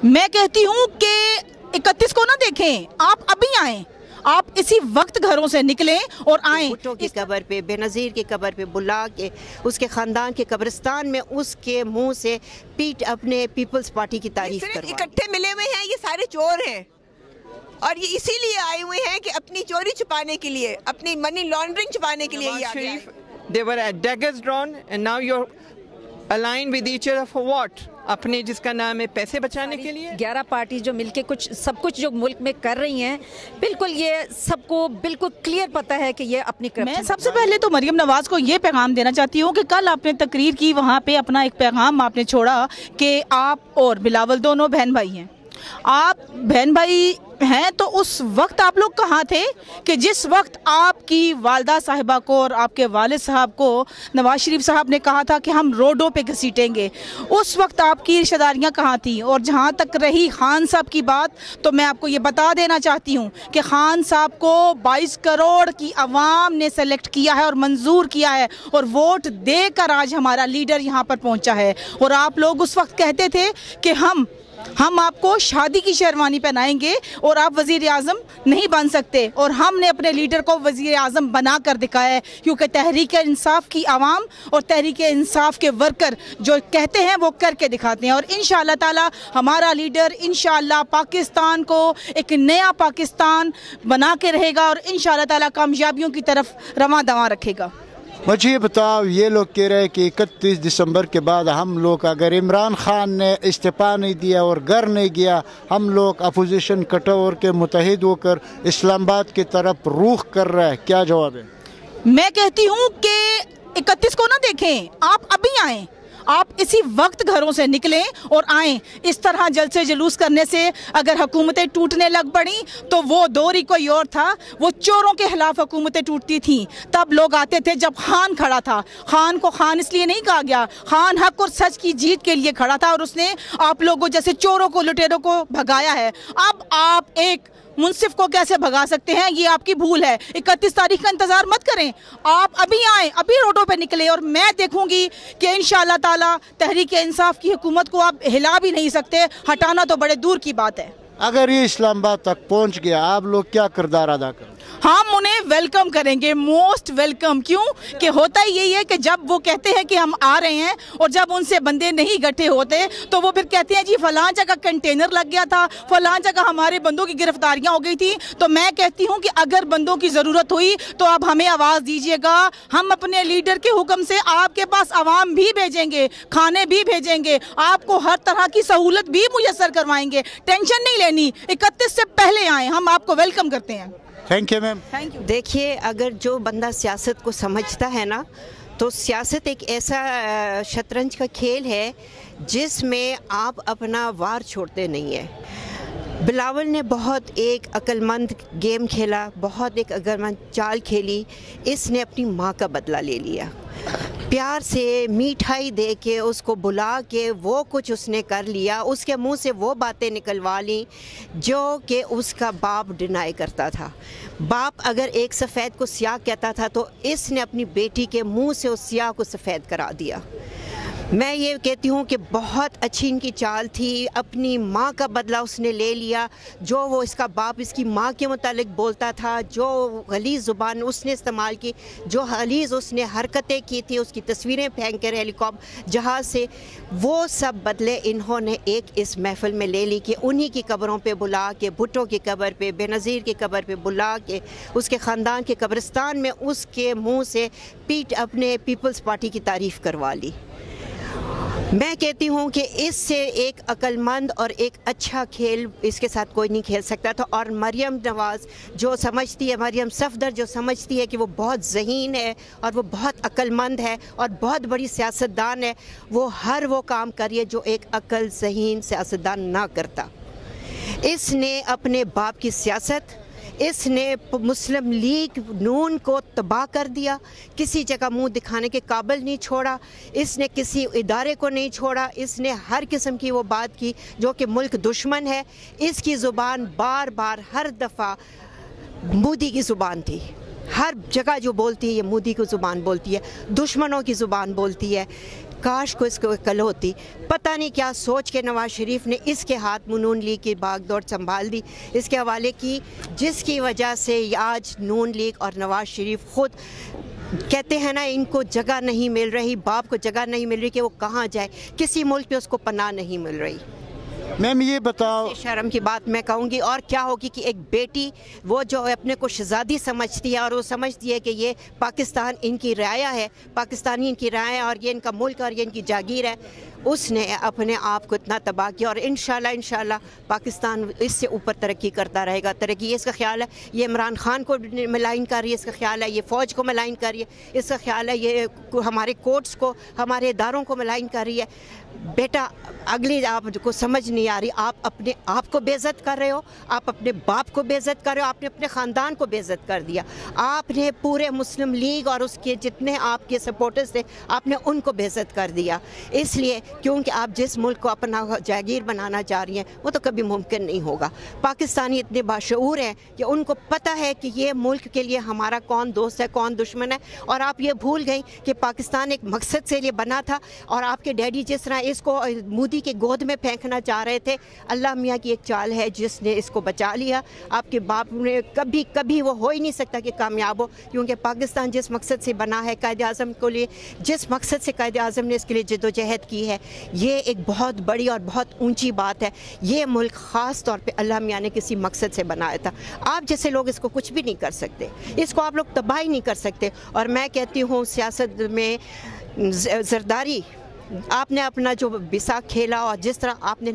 मैं कहती हूँ कि 31 को ना देखें, आप अभी आएं, आप इसी वक्त घरों से निकलें और आएं। भुट्टो की कब्र पे, बेनज़ीर की कब्र पे बुला के उसके ख़ानदान के कब्रिस्तान में उसके मुंह से पीट अपने पीपल्स पार्टी की तारीफ करवा। इकट्ठे मिले हुए हैं, ये सारे चोर हैं और ये इसीलिए आए हुए हैं कि अपनी चोरी छुपाने के लिए, अपनी मनी लॉन्ड्रिंग छुपाने के लिए ये आ गए हैं। They were at daggers drawn and now you're aligned with each other for what? अपने जिसका नाम है पैसे बचाने के लिए। 11 पार्टी जो मिलके सब कुछ जो मुल्क में कर रही हैं, बिल्कुल ये सबको बिल्कुल क्लियर पता है कि ये अपनी। मैं सबसे पहले तो मरियम नवाज को ये पैगाम देना चाहती हूँ कि कल आपने तकरीर की, वहाँ पे अपना एक पैगाम आपने छोड़ा कि आप और बिलावल दोनों बहन भाई हैं। आप बहन भाई हैं तो उस वक्त आप लोग कहाँ थे कि जिस वक्त आपकी वालदा साहिबा को और आपके वालिद साहब को नवाज शरीफ साहब ने कहा था कि हम रोडों पे घसीटेंगे, उस वक्त आपकी रिश्तेदारियाँ कहाँ थीं? और जहाँ तक रही खान साहब की बात, तो मैं आपको ये बता देना चाहती हूँ कि खान साहब को 22 करोड़ की आवाम ने सेलेक्ट किया है और मंजूर किया है और वोट देकर आज हमारा लीडर यहाँ पर पहुँचा है। और आप लोग उस वक्त कहते थे कि हम आपको शादी की शेरवानी पहनाएंगे और आप वज़ीर आज़म नहीं बन सकते, और हमने अपने लीडर को वज़ीर आज़म बना कर दिखाया है, क्योंकि तहरीक इंसाफ की आवाम और तहरीक इंसाफ के वर्कर जो कहते हैं वो करके दिखाते हैं। और इंशाअल्लाह ताला हमारा लीडर इंशाअल्लाह पाकिस्तान को एक नया पाकिस्तान बना के रहेगा और इंशाअल्लाह ताला कामयाबियों की तरफ रवां दवा रखेगा। मुझे ये बताओ, ये लोग कह रहे हैं कि 31 दिसंबर के बाद हम लोग, अगर इमरान खान ने इस्तीफ़ा नहीं दिया और घर नहीं गया, हम लोग अपोजिशन कटोर के मुतहिद होकर इस्लामाबाद की तरफ रुख कर रहे हैं, क्या जवाब है? मैं कहती हूँ कि 31 को ना देखें, आप अभी आएं, आप इसी वक्त घरों से निकलें और आएं। इस तरह जलसे जुलूस करने से अगर हुकूमतें टूटने लग पड़ी तो वो दौर ही कोई और था। वो चोरों के खिलाफ हुकूमतें टूटती थीं, तब लोग आते थे जब खान खड़ा था। खान को खान इसलिए नहीं कहा गया, खान हक और सच की जीत के लिए खड़ा था और उसने आप लोगों जैसे चोरों को, लुटेरों को भगाया है। अब आप एक मुंसिफ को कैसे भगा सकते हैं? ये आपकी भूल है। 31 तारीख का इंतजार मत करें, आप अभी आएँ, अभी रोडों पे निकले और मैं देखूंगी कि इंशाअल्लाह ताला तहरीक इंसाफ की हुकूमत को आप हिला भी नहीं सकते, हटाना तो बड़े दूर की बात है। अगर ये इस्लामाबाद तक पहुंच गया, आप लोग क्या किरदार अदा करें? हम उन्हें वेलकम करेंगे, मोस्ट वेलकम। क्यों कि होता ही यही है कि जब वो कहते हैं कि हम आ रहे हैं और जब उनसे बंदे नहीं इकट्ठे होते तो वो फिर कहते हैं जी फलां जगह कंटेनर लग गया था, फलां जगह हमारे बंदों की गिरफ्तारियां हो गई थी। तो मैं कहती हूं कि अगर बंदों की ज़रूरत हुई तो आप हमें आवाज़ दीजिएगा, हम अपने लीडर के हुक्म से आपके पास आवाम भी भेजेंगे, खाने भी भेजेंगे, आपको हर तरह की सहूलत भी मुयस्सर करवाएंगे। टेंशन नहीं लेनी, 31 से पहले आए, हम आपको वेलकम करते हैं। Thank you ma'am. Thank you. देखिए, अगर जो बंदा सियासत को समझता है ना, तो सियासत एक ऐसा शतरंज का खेल है जिसमें आप अपना वार छोड़ते नहीं है। बिलावल ने बहुत एक अक्लमंद गेम खेला, बहुत एक अक्लमंद चाल खेली। इसने अपनी माँ का बदला ले लिया, प्यार से मिठाई दे के उसको बुला के वो कुछ उसने कर लिया, उसके मुंह से वो बातें निकलवा ली जो कि उसका बाप डिनाई करता था। बाप अगर एक सफ़ेद को स्याह कहता था तो इसने अपनी बेटी के मुंह से उस स्याह को सफ़ेद करा दिया। मैं ये कहती हूँ कि बहुत अच्छी इनकी चाल थी, अपनी माँ का बदला उसने ले लिया। जो वो इसका बाप इसकी माँ के मुतालिक बोलता था, जो गलीज़ ज़ुबान उसने इस्तेमाल की, जो गलीज़ उसने हरकतें की थी, उसकी तस्वीरें फेंक कर हेलीकॉप्टर जहाज़ से, वो सब बदले इन्होंने एक इस महफ़िल में ले ली कि उन्हीं की कब्रों पे बुला के, भुट्टो की कब्र पे, बेनज़ीर की कब्र पे बुला के उसके ख़ानदान के कब्रिस्तान में उसके मुँह से पीट अपने पीपल्स पार्टी की तारीफ़ करवा ली। मैं कहती हूँ कि इससे एक अक्लमंद और एक अच्छा खेल इसके साथ कोई नहीं खेल सकता था। और मरियम नवाज़ जो समझती है, मरियम सफदर जो समझती है कि वो बहुत ज़हीन है और वो बहुत अक्लमंद है और बहुत बड़ी सियासतदान है, वो हर वो काम करिए जो एक अक्ल ज़हीन सियासतदान ना करता। इसने अपने बाप की सियासत, इसने मुस्लिम लीग नून को तबाह कर दिया, किसी जगह मुंह दिखाने के काबिल नहीं छोड़ा, इसने किसी इदारे को नहीं छोड़ा, इसने हर किस्म की वो बात की जो कि मुल्क दुश्मन है। इसकी ज़ुबान बार बार हर दफ़ा मोदी की ज़ुबान थी, हर जगह जो बोलती है ये मोदी की ज़ुबान बोलती है, दुश्मनों की ज़ुबान बोलती है। काश को इसको कल होती। पता नहीं क्या सोच के नवाज शरीफ ने इसके हाथ में नून लीग की भागदौड़ संभाल दी, इसके हवाले की, जिसकी वजह से आज नून लीग और नवाज शरीफ खुद कहते हैं ना, इनको जगह नहीं मिल रही, बाप को जगह नहीं मिल रही कि वो कहाँ जाए, किसी मुल्क पे उसको पनाह नहीं मिल रही। मैम ये बताओ, शर्म की बात मैं कहूँगी। और क्या होगी कि एक बेटी वो जो अपने को शहजादी समझती है और वो समझती है कि ये पाकिस्तान इनकी राया है, पाकिस्तानी इनकी राया है और ये इनका मुल्क और ये इनकी जागीर है, उसने अपने आप को इतना तबाह किया। और इंशाल्लाह पाकिस्तान इससे ऊपर तरक्की करता रहेगा। तरक्की, ये इसका ख्याल है, ये इमरान खान को मलाइन कर रही है, इसका ख्याल है ये फ़ौज को मलाइन कर रही है, इसका ख्याल है ये हमारे कोर्ट्स को, हमारे इदारों को मलाइन कर रही है। बेटा अगली आपको समझ नहीं आ रही, आप अपने आप को बेइज्जत कर रहे हो, आप अपने बाप को बेइज्जत कर रहे हो, आपने अपने ख़ानदान को बेइज्जत कर दिया, आपने पूरे मुस्लिम लीग और उसके जितने आपके सपोर्टर्स थे आपने उनको बेइज्जत कर दिया। इसलिए क्योंकि आप जिस मुल्क को अपना जागीर बनाना चाह रही हैं वो तो कभी मुमकिन नहीं होगा। पाकिस्तानी इतने बाशऊर हैं कि उनको पता है कि ये मुल्क के लिए हमारा कौन दोस्त है कौन दुश्मन है, और आप ये भूल गई कि पाकिस्तान एक मकसद से लिए बना था। और आपके डैडी जिस तरह इसको मोदी के गोद में फेंकना चाह रहे थे, अल्लाह मियाँ की एक चाल है जिसने इसको बचा लिया। आपके बाप ने कभी वो हो ही नहीं सकता कि कामयाब हो, क्योंकि पाकिस्तान जिस मकसद से बना है, कायद आज़म को लिए जिस मकसद से कायद आज़म ने इसके लिए जद्दोजहद की है, ये एक बहुत बड़ी और बहुत ऊंची बात है। ये मुल्क ख़ास तौर पे अल्लाह मियाँ ने किसी मकसद से बनाया था। आप जैसे लोग इसको कुछ भी नहीं कर सकते, इसको आप लोग तबाही नहीं कर सकते। और मैं कहती हूँ सियासत में जरदारी, आपने अपना जो बिसाख खेला और जिस तरह आपने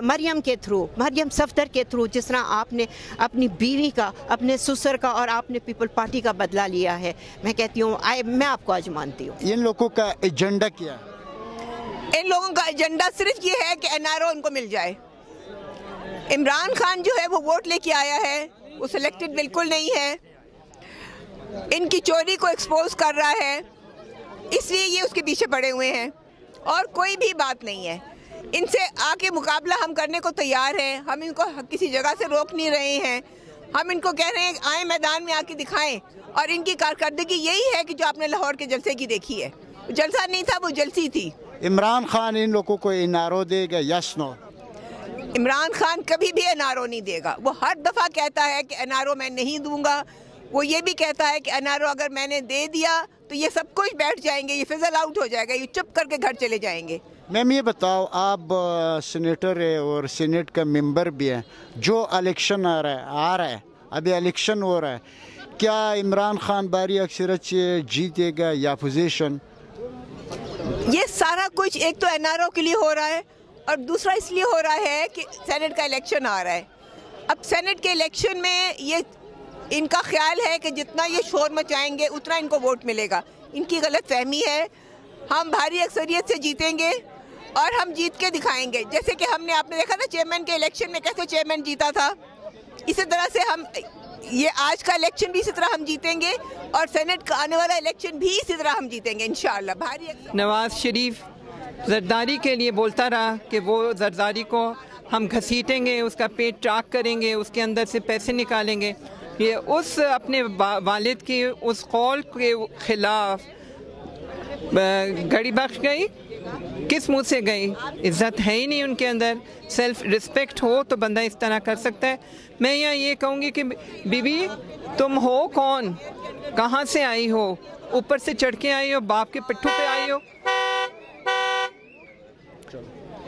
मरियम सफदर के थ्रू जिस तरह आपने अपनी बीवी का, अपने ससुर का और आपने पीपल पार्टी का बदला लिया है, मैं कहती हूँ मैं आपको आज मानती हूँ। इन लोगों का एजेंडा क्या? इन लोगों का एजेंडा सिर्फ ये है कि एनआरओ उनको मिल जाए। इमरान खान जो है वो वोट लेके आया है, वो सिलेक्टेड बिल्कुल नहीं है, इनकी चोरी को एक्सपोज कर रहा है, इसलिए ये उसके पीछे पड़े हुए हैं और कोई भी बात नहीं है। इनसे आके मुकाबला हम करने को तैयार हैं, हम इनको किसी जगह से रोक नहीं रहे हैं, हम इनको कह रहे हैं आए मैदान में आके दिखाएं। और इनकी कारकर्दगी यही है कि जो आपने लाहौर के जलसे की देखी है, जलसा नहीं था वो जलसी थी। इमरान खान इन लोगों को एनआरओ देगा? Yes no? इमरान खान कभी भी एनआरओ नहीं देगा। वो हर दफ़ा कहता है कि एनआरओ मैं नहीं दूंगा, वो ये भी कहता है कि एनआरओ अगर मैंने दे दिया तो ये सब कुछ बैठ जाएंगे, ये फिजल आउट हो जाएगा, ये चुप करके घर चले जाएंगे। मैम ये बताओ, आप सीनेटर है और सीनेट का मेंबर भी है, जो इलेक्शन आ रहा है अभी इलेक्शन हो रहा है, क्या इमरान खान भारी अक्सरियत से जीतेगा या अपोजिशन? ये सारा कुछ एक तो एनआरओ के लिए हो रहा है और दूसरा इसलिए हो रहा है कि सेनेट का इलेक्शन आ रहा है। अब सेनेट के इलेक्शन में ये इनका ख्याल है कि जितना ये शोर मचाएंगे उतना इनको वोट मिलेगा। इनकी गलत फहमी है। हम भारी अक्सरियत से जीतेंगे और हम जीत के दिखाएंगे। जैसे कि आपने देखा ना चेयरमैन के इलेक्शन में कैसे चेयरमैन जीता था, इसी तरह से हम ये आज का इलेक्शन भी इसी तरह हम जीतेंगे और सेनेट का आने वाला इलेक्शन भी इसी तरह हम जीतेंगे इंशाअल्लाह। भारी नवाज शरीफ जरदारी के लिए बोलता रहा कि वो जरदारी को हम घसीटेंगे, उसका पेट चाक करेंगे, उसके अंदर से पैसे निकालेंगे। ये उस अपने वालिद की उस कौल के खिलाफ गड़ी बख्श गई, किस मुँह से गई? इज़्ज़त है ही नहीं उनके अंदर। सेल्फ रिस्पेक्ट हो तो बंदा इस तरह कर सकता है। मैं यहाँ ये कहूँगी कि बीबी तुम हो कौन, कहाँ से आई हो? ऊपर से चढ़ के आई हो, बाप के पिट्ठू पे आई हो,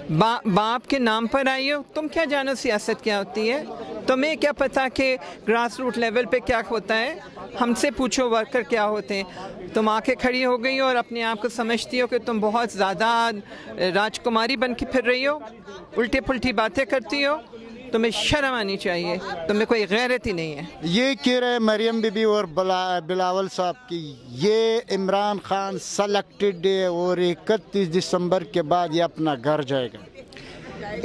बाप के नाम पर आई हो? तुम क्या जानो सियासत क्या होती है? तुम्हें क्या पता कि ग्रास रूट लेवल पे क्या होता है? हमसे पूछो वर्कर क्या होते हैं। तुम आके खड़ी हो गई हो और अपने आप को समझती हो कि तुम बहुत ज़्यादा राजकुमारी बन के फिर रही हो, उल्टी पुल्टी बातें करती हो। तुम्हें शर्म आनी चाहिए, तुम्हें कोई गैरत ही नहीं है। ये कह रहे मरियम बीबी और बिलावल साहब की ये इमरान खान सेलेक्टेड है और 31 दिसंबर के बाद ये अपना घर जाएगा।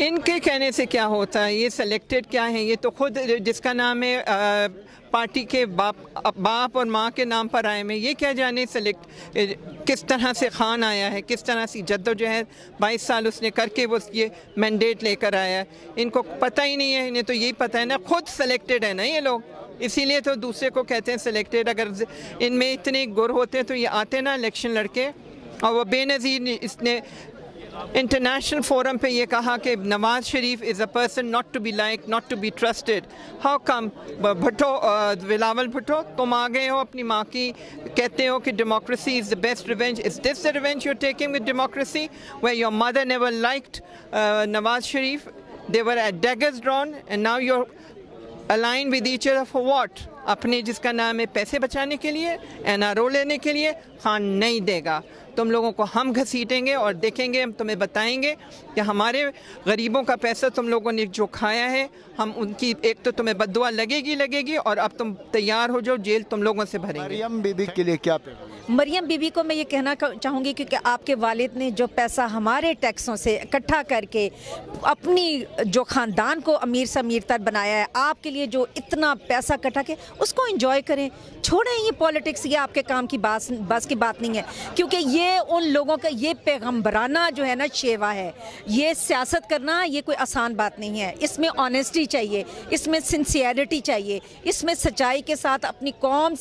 इनके कहने से क्या होता है? ये सेलेक्टेड क्या है? ये तो खुद जिसका नाम है पार्टी के बाप और माँ के नाम पर आए में, ये क्या जाने सेलेक्ट किस तरह से खान आया है, किस तरह से जद्दोजहद 22 साल उसने करके वो ये मैंडेट लेकर आया है। इनको पता ही नहीं है, इन्हें तो यही पता है ना खुद सेलेक्टेड है ना ये लोग, इसीलिए तो दूसरे को कहते हैं सेलेक्टेड। अगर इनमें इतने गुर होते तो ये आते ना इलेक्शन लड़के, और वो बेनज़ीर ने इसने इंटरनेशनल फोरम पे ये कहा कि Nawaz Sharif is a person not to be like, not to be trusted. How come? Bhutto, Bilawal Bhutto, तुम आ गए हो अपनी माँ की, कहते हो कि democracy is the best revenge. Is this the revenge you are taking with democracy, where your mother never liked Nawaz Sharif, they were at daggers drawn and now you are aligned with each other for what? अपने जिसका नाम है पैसे बचाने के लिए, NRO लेने के लिए। खान नहीं देगा, तुम लोगों को हम घसीटेंगे और देखेंगे, हम तुम्हें बताएंगे कि हमारे गरीबों का पैसा तुम लोगों ने जो खाया है, हम उनकी एक तो तुम्हें बद्दुआ लगेगी और अब तुम तैयार हो जाओ, जेल तुम लोगों से भरेंगे। मरियम बीबी के लिए क्या पैगाम? मरियम बीबी को मैं ये कहना चाहूँगी क्योंकि आपके वालिद ने जो पैसा हमारे टैक्सों से इकट्ठा करके अपनी जो ख़ानदान को अमीर से अमीर तर बनाया है, आपके लिए जो इतना पैसा इकट्ठा के उसको एंजॉय करें, छोड़ें ये पॉलिटिक्स, ये आपके काम की बस की बात नहीं है। क्योंकि ये उन लोगों का ये पैगम्बराना जो है ना शेवा है, ये सियासत करना ये कोई आसान बात नहीं है। इसमें ऑनेस्टी चाहिए, इसमें सिंसियरिटी चाहिए, इसमें सच्चाई के साथ अपनी कौम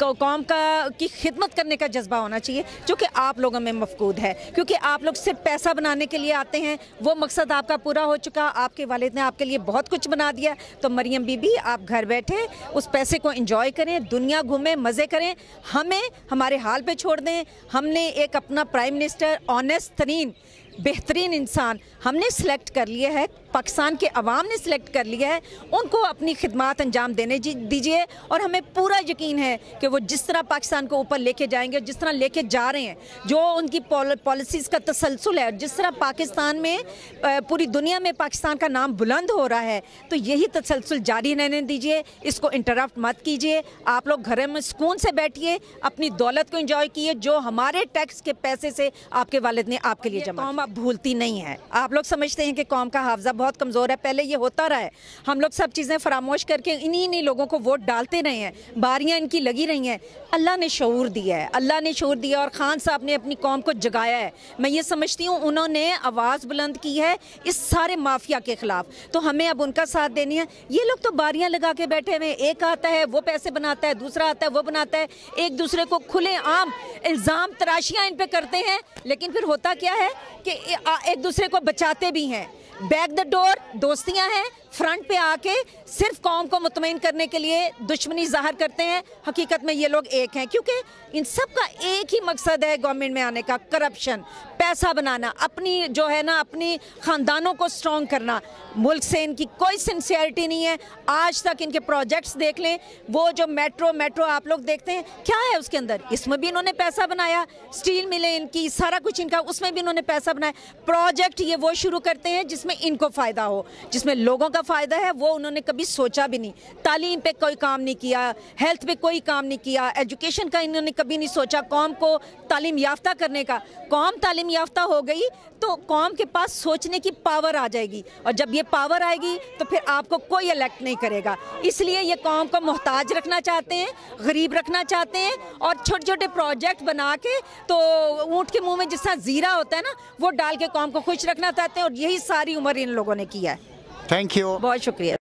की खिदमत करने का जज्बा होना चाहिए, जो कि आप लोगों में मफकूद है। क्योंकि आप लोग सिर्फ पैसा बनाने के लिए आते हैं, वो मकसद आपका पूरा हो चुका, आपके वालिद ने आपके लिए बहुत कुछ बना दिया। तो मरियम बीबी, आप घर बैठे उस पैसे को एंजॉय करें, दुनिया घूमें, मज़े करें, हमें हमारे हाल पे छोड़ दें। हमने एक अपना प्राइम मिनिस्टर ऑनेस्ट तरीन बेहतरीन इंसान हमने सिलेक्ट कर लिया है, पाकिस्तान के अवाम ने सिलेक्ट कर लिया है, उनको अपनी खिदमत अंजाम देने दीजिए। और हमें पूरा यकीन है कि वो जिस तरह पाकिस्तान को ऊपर लेके जाएंगे, जिस तरह लेके जा रहे हैं, जो उनकी पॉलिसीज़ का तसलसल है, जिस तरह पाकिस्तान में पूरी दुनिया में पाकिस्तान का नाम बुलंद हो रहा है, तो यही तसलसल जारी रहने दीजिए, इसको इंटरप्ट मत कीजिए। आप लोग घर में सुकून से बैठिए, अपनी दौलत को एंजॉय कीजिए जो हमारे टैक्स के पैसे से आपके वालिद ने आपके लिए जमा। कौम अब भूलती नहीं है। आप लोग समझते हैं कि कौम का हाफजा बहुत कमज़ोर है, पहले ये होता रहा है, हम लोग सब चीज़ें फरामोश करके इन्हीं लोगों को वोट डालते रहे हैं, बारियां इनकी लगी रही हैं। अल्लाह ने शऊर दिया है, अल्लाह ने शऊर दिया और ख़ान साहब ने अपनी कौम को जगाया है। मैं ये समझती हूँ उन्होंने आवाज़ बुलंद की है इस सारे माफिया के ख़िलाफ़, तो हमें अब उनका साथ देनी है। ये लोग तो बारियां लगा के बैठे हुए, एक आता है वो पैसे बनाता है, दूसरा आता है वो बनाता है, एक दूसरे को खुले आम इल्ज़ाम तराशियाँ इन पर करते हैं, लेकिन फिर होता क्या है कि एक दूसरे को बचाते भी हैं। बैक द डोर दोस्तियां हैं, फ्रंट पे आके सिर्फ कौम को मुतमईन करने के लिए दुश्मनी जाहिर करते हैं। हकीकत में ये लोग एक हैं, क्योंकि इन सब का एक ही मकसद है गवर्नमेंट में आने का, करप्शन, पैसा बनाना, अपनी जो है ना अपनी ख़ानदानों को स्ट्रॉन्ग करना। मुल्क से इनकी कोई सिंसियरिटी नहीं है। आज तक इनके प्रोजेक्ट्स देख लें, वो जो मेट्रो आप लोग देखते हैं क्या है उसके अंदर, इसमें भी इन्होंने पैसा बनाया, स्टील मिलें इनकी, सारा कुछ इनका, उसमें भी इन्होंने पैसा बनाया। प्रोजेक्ट ये वो शुरू करते हैं जिसमें इनको फ़ायदा हो, जिसमें लोगों का फ़ायदा है, वो उन्होंने कभी सोचा भी नहीं। तालीम पे कोई काम नहीं किया, हेल्थ पे कोई काम नहीं किया, एजुकेशन का इन्होंने कभी नहीं सोचा कौम को तालीम याफ्ता करने का। कौम तालीम याफ्ता हो गई तो कौम के पास सोचने की पावर आ जाएगी, और जब ये पावर आएगी तो फिर आपको कोई इलेक्ट नहीं करेगा। इसलिए ये कौम को मोहताज रखना चाहते हैं, गरीब रखना चाहते हैं, और छोटे छोटे प्रोजेक्ट बना के तो ऊँट के मुँह में जिस तरह जीरा होता है ना, वो डाल के कौम को खुश रखना चाहते हैं, और यही सारी उम्र इन लोगों ने किया है। थैंक यू, बहुत शुक्रिया।